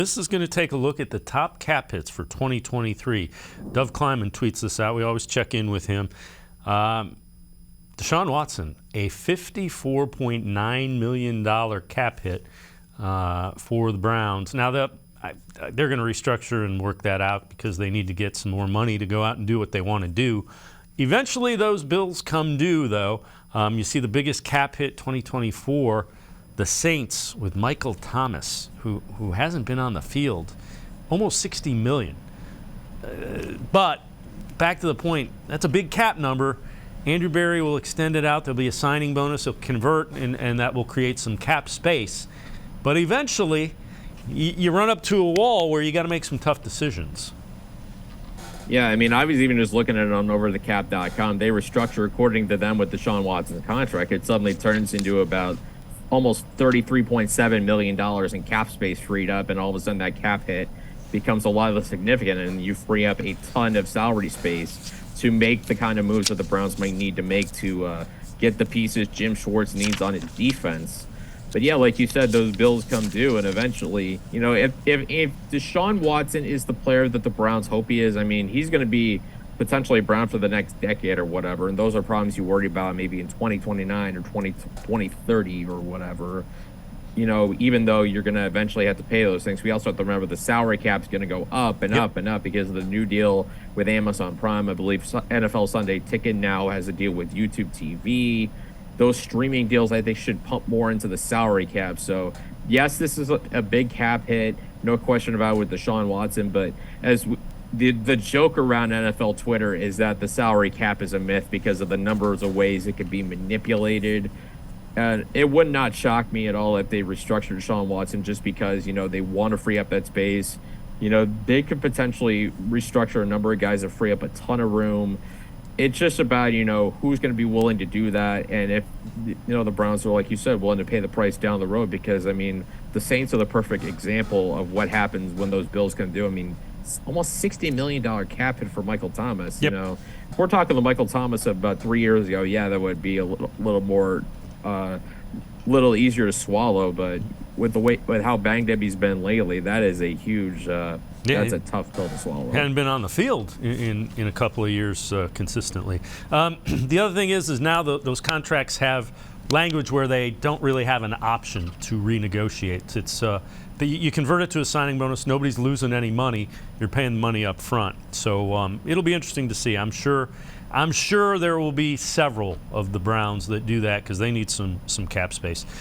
This is going to take a look at the top cap hits for 2023. Dov Kleiman tweets this out. We always check in with him. Deshaun Watson, a $54.9 million cap hit for the Browns. Now, they're going to restructure and work that out because they need to get some more money to go out and do what they want to do. Eventually, those bills come due, though. You see the biggest cap hit 2024, the Saints with Michael Thomas, who hasn't been on the field, almost $60 million. But back to the point, that's a big cap number. Andrew Berry will extend it out. There'll be a signing bonus. He'll convert, and that will create some cap space. But eventually, you run up to a wall where you got to make some tough decisions. Yeah, I mean, I was even just looking at it on overthecap.com. They restructure, according to them, with Deshaun Watson's contract. It suddenly turns into about almost $33.7 million in cap space freed up, and all of a sudden that cap hit becomes a lot less significant, and you free up a ton of salary space to make the kind of moves that the Browns might need to make to get the pieces Jim Schwartz needs on his defense. But yeah, like you said, those bills come due, and eventually, you know, if Deshaun Watson is the player that the Browns hope he is, I mean, he's going to be potentially a Brown for the next decade or whatever, and those are problems you worry about maybe in 2029 or 2030 or whatever. You know, even though you're going to eventually have to pay those things, we also have to remember the salary cap's going to go up and up and up because of the new deal with Amazon Prime. I believe NFL Sunday Ticket now has a deal with YouTube TV. Those streaming deals, I think, should pump more into the salary cap. So, yes, this is a big cap hit, no question about it with Deshaun Watson. But as the joke around NFL Twitter is that the salary cap is a myth because of the numbers of ways it could be manipulated. And it would not shock me at all if they restructured Deshaun Watson just because, you know, they want to free up that space. You know, they could potentially restructure a number of guys that free up a ton of room. It's just about, you know, who's going to be willing to do that. And if, you know, the Browns are, like you said, willing to pay the price down the road, because, I mean, the Saints are the perfect example of what happens when those bills come due. I mean, almost $60 million cap hit for Michael Thomas. Yep. You know, if we're talking to Michael Thomas about 3 years ago, yeah, that would be a little more, little easier to swallow. But with how banged up he's been lately, that is a huge, that's a tough pill to swallow. Hadn't been on the field in a couple of years consistently. The other thing is now those contracts have language where they don't really have an option to renegotiate. It's you convert it to a signing bonus. Nobody's losing any money. You're paying the money up front. So it'll be interesting to see. I'm sure there will be several of the Browns that do that because they need some cap space.